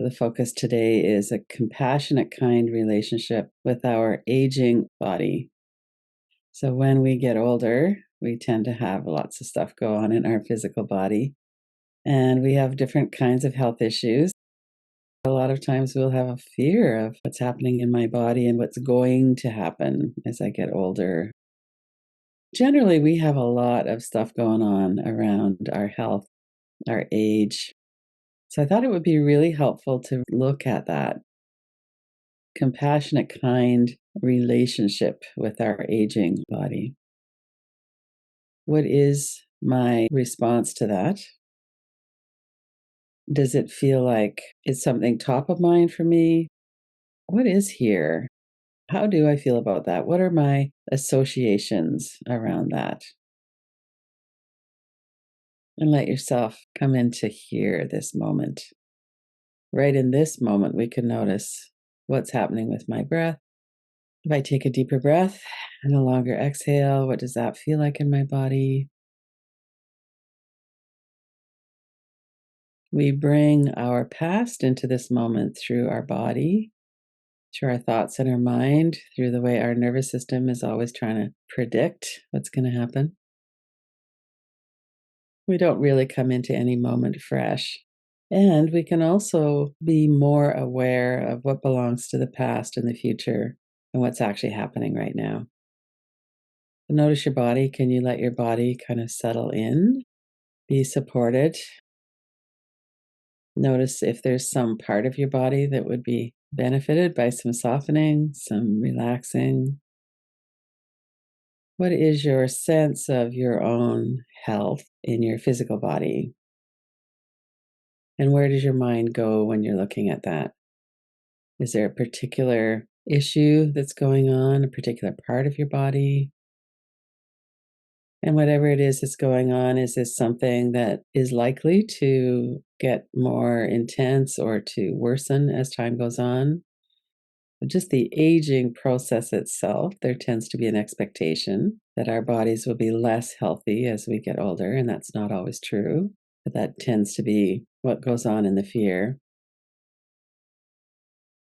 The focus today is a compassionate, kind relationship with our aging body. So, when we get older, we tend to have lots of stuff go on in our physical body, and we have different kinds of health issues. A lot of times we'll have a fear of what's happening in my body and what's going to happen as I get older. Generally, we have a lot of stuff going on around our health, our age. So I thought it would be really helpful to look at that compassionate, kind relationship with our aging body. What is my response to that? Does it feel like it's something top of mind for me? What is here? How do I feel about that? What are my associations around that? And let yourself come into here, this moment. Right in this moment, we can notice what's happening with my breath. If I take a deeper breath and a longer exhale, what does that feel like in my body? We bring our past into this moment through our body, through our thoughts and our mind, through the way our nervous system is always trying to predict what's going to happen. We don't really come into any moment fresh. And we can also be more aware of what belongs to the past and the future and what's actually happening right now. Notice your body. Can you let your body kind of settle in, be supported? Notice if there's some part of your body that would be benefited by some softening, some relaxing. What is your sense of your own health in your physical body? And where does your mind go when you're looking at that? Is there a particular issue that's going on, a particular part of your body? And whatever it is that's going on, is this something that is likely to get more intense or to worsen as time goes on? Just the aging process itself, there tends to be an expectation that our bodies will be less healthy as we get older, and that's not always true. But that tends to be what goes on in the fear.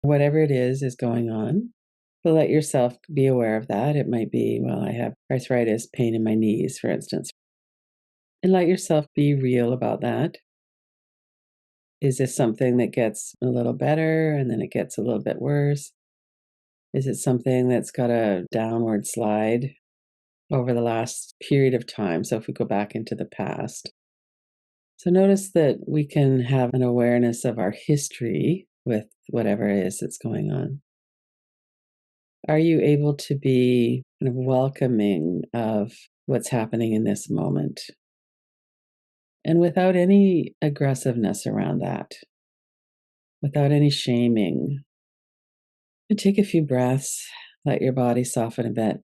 Whatever it is going on, but let yourself be aware of that. It might be, well, I have arthritis, pain in my knees, for instance. And let yourself be real about that. Is this something that gets a little better and then it gets a little bit worse? Is it something that's got a downward slide over the last period of time? So if we go back into the past. So notice that we can have an awareness of our history with whatever it is that's going on. Are you able to be kind of welcoming of what's happening in this moment? And without any aggressiveness around that, without any shaming. And take a few breaths, let your body soften a bit.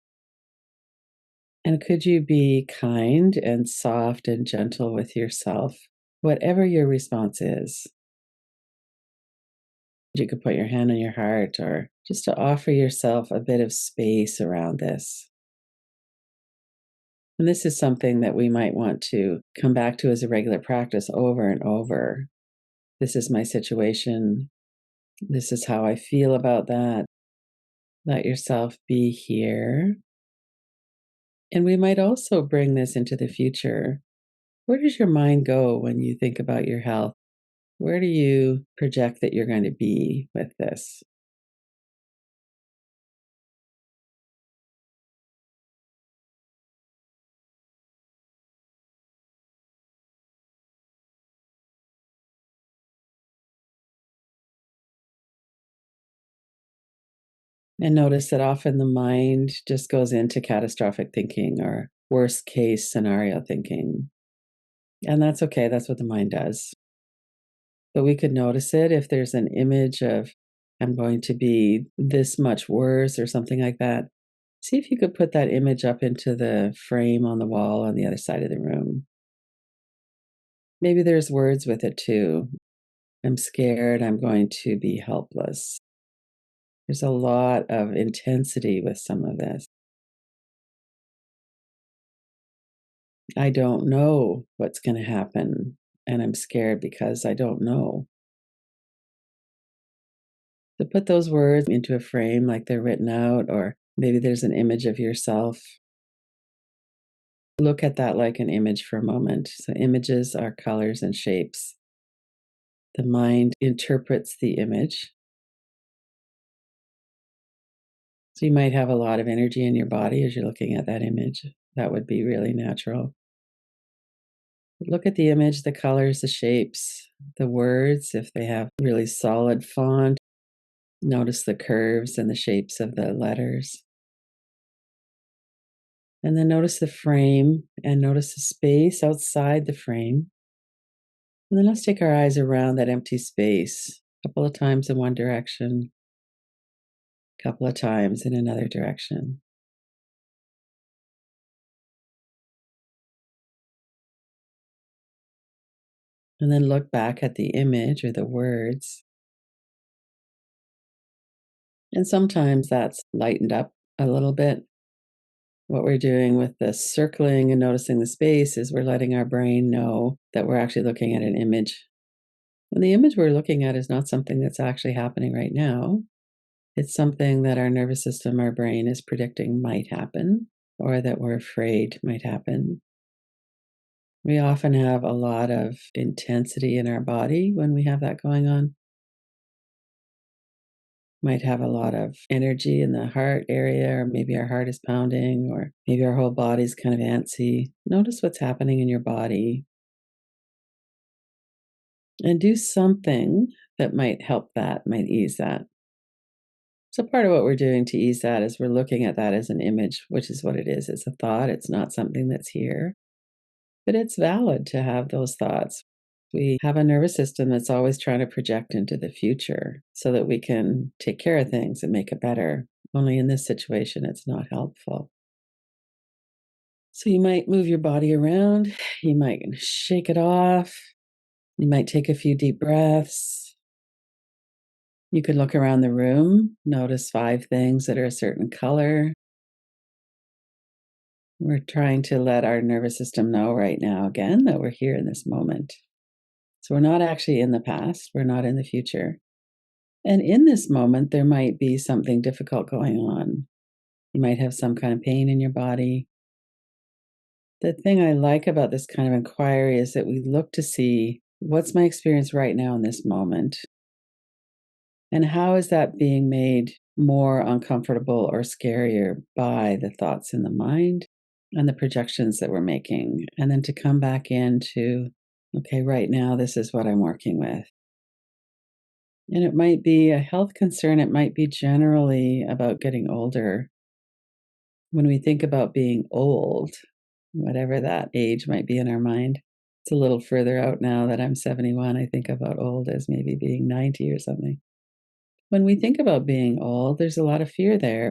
And could you be kind and soft and gentle with yourself, whatever your response is? You could put your hand on your heart or just to offer yourself a bit of space around this. And this is something that we might want to come back to as a regular practice over and over. This is my situation. This is how I feel about that. Let yourself be here. And we might also bring this into the future. Where does your mind go when you think about your health? Where do you project that you're going to be with this? And notice that often the mind just goes into catastrophic thinking or worst case scenario thinking. And that's okay. That's what the mind does. But we could notice it if there's an image of, I'm going to be this much worse or something like that. See if you could put that image up into the frame on the wall on the other side of the room. Maybe there's words with it too. I'm scared. I'm going to be helpless. There's a lot of intensity with some of this. I don't know what's going to happen, and I'm scared because I don't know. To put those words into a frame like they're written out, or maybe there's an image of yourself. Look at that like an image for a moment. So, images are colors and shapes. The mind interprets the image. So, you might have a lot of energy in your body as you're looking at that image. That would be really natural. Look at the image, the colors, the shapes, the words, if they have really solid font. Notice the curves and the shapes of the letters. And then notice the frame and notice the space outside the frame. And then let's take our eyes around that empty space a couple of times in one direction, a couple of times in another direction. And then look back at the image or the words. And sometimes that's lightened up a little bit. What we're doing with the circling and noticing the space is we're letting our brain know that we're actually looking at an image. And the image we're looking at is not something that's actually happening right now. It's something that our nervous system, our brain is predicting might happen or that we're afraid might happen. We often have a lot of intensity in our body when we have that going on. Might have a lot of energy in the heart area, or maybe our heart is pounding, or maybe our whole body's kind of antsy. Notice what's happening in your body and do something that might help that, might ease that. So, part of what we're doing to ease that is we're looking at that as an image, which is what it is. It's a thought, it's not something that's here, but it's valid to have those thoughts. We have a nervous system that's always trying to project into the future so that we can take care of things and make it better. Only in this situation, it's not helpful. So, you might move your body around, you might shake it off, you might take a few deep breaths. You could look around the room, notice 5 things that are a certain color. We're trying to let our nervous system know right now, again, that we're here in this moment. So we're not actually in the past, we're not in the future. And in this moment, there might be something difficult going on. You might have some kind of pain in your body. The thing I like about this kind of inquiry is that we look to see what's my experience right now in this moment? And how is that being made more uncomfortable or scarier by the thoughts in the mind and the projections that we're making? And then to come back into, okay, right now, this is what I'm working with. And it might be a health concern, it might be generally about getting older. When we think about being old, whatever that age might be in our mind, it's a little further out now that I'm 71. I think about old as maybe being 90 or something. When we think about being old, there's a lot of fear there.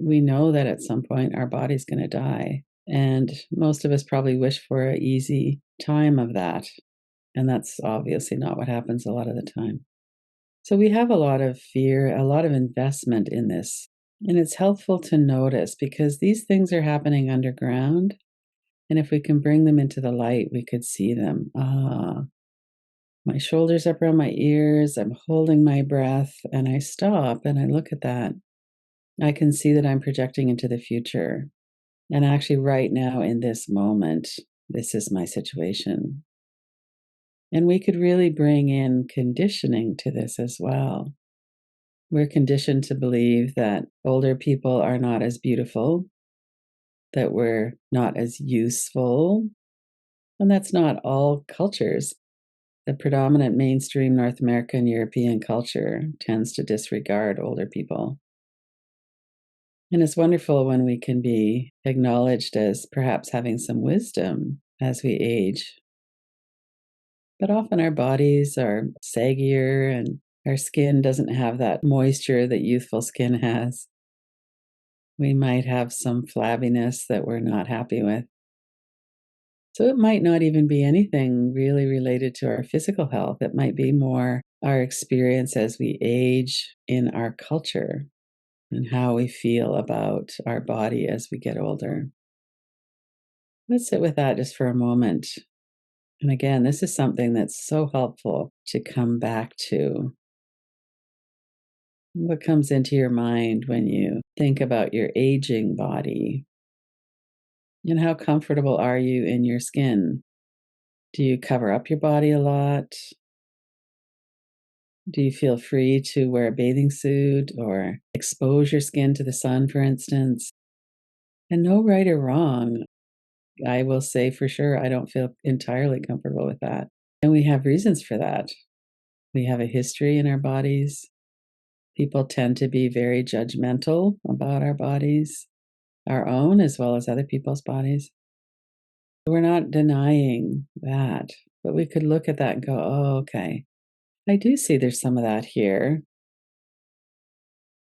We know that at some point our body's going to die. And most of us probably wish for an easy time of that. And that's obviously not what happens a lot of the time. So we have a lot of fear, a lot of investment in this. And it's helpful to notice because these things are happening underground. And if we can bring them into the light, we could see them. Ah, my shoulders up around my ears, I'm holding my breath, and I stop and I look at that. I can see that I'm projecting into the future. And actually, right now in this moment, this is my situation. And we could really bring in conditioning to this as well. We're conditioned to believe that older people are not as beautiful, that we're not as useful. And that's not all cultures. The predominant mainstream North American European culture tends to disregard older people. And it's wonderful when we can be acknowledged as perhaps having some wisdom as we age. But often our bodies are saggier and our skin doesn't have that moisture that youthful skin has. We might have some flabbiness that we're not happy with. So it might not even be anything really related to our physical health. It might be more our experience as we age in our culture and how we feel about our body as we get older. Let's sit with that just for a moment. And again, this is something that's so helpful to come back to. What comes into your mind when you think about your aging body? And how comfortable are you in your skin? Do you cover up your body a lot? Do you feel free to wear a bathing suit or expose your skin to the sun, for instance? And no right or wrong. I will say for sure, I don't feel entirely comfortable with that. And we have reasons for that. We have a history in our bodies. People tend to be very judgmental about our bodies, our own as well as other people's bodies. We're not denying that, but we could look at that and go, oh, okay, I do see there's some of that here.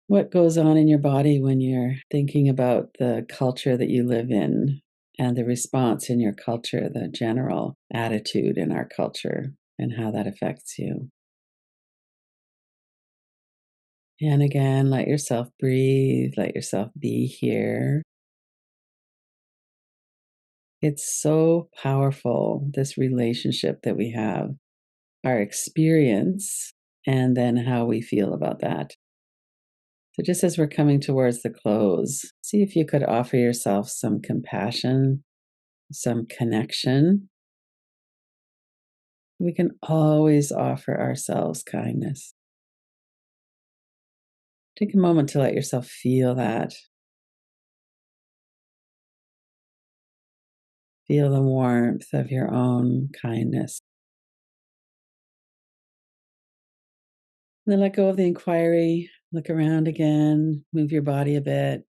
What goes on in your body when you're thinking about the culture that you live in and the response in your culture, the general attitude in our culture, and how that affects you? And again, let yourself breathe, let yourself be here. It's so powerful, this relationship that we have, our experience, and then how we feel about that. So, just as we're coming towards the close, see if you could offer yourself some compassion, some connection. We can always offer ourselves kindness. Take a moment to let yourself feel that. Feel the warmth of your own kindness. Then let go of the inquiry. Look around again. Move your body a bit.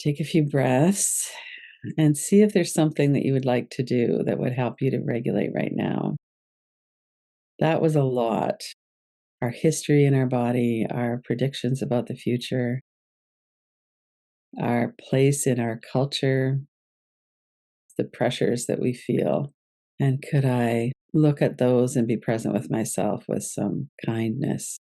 Take a few breaths and see if there's something that you would like to do that would help you to regulate right now. That was a lot. Our history in our body, our predictions about the future, our place in our culture, the pressures that we feel. And could I look at those and be present with myself with some kindness?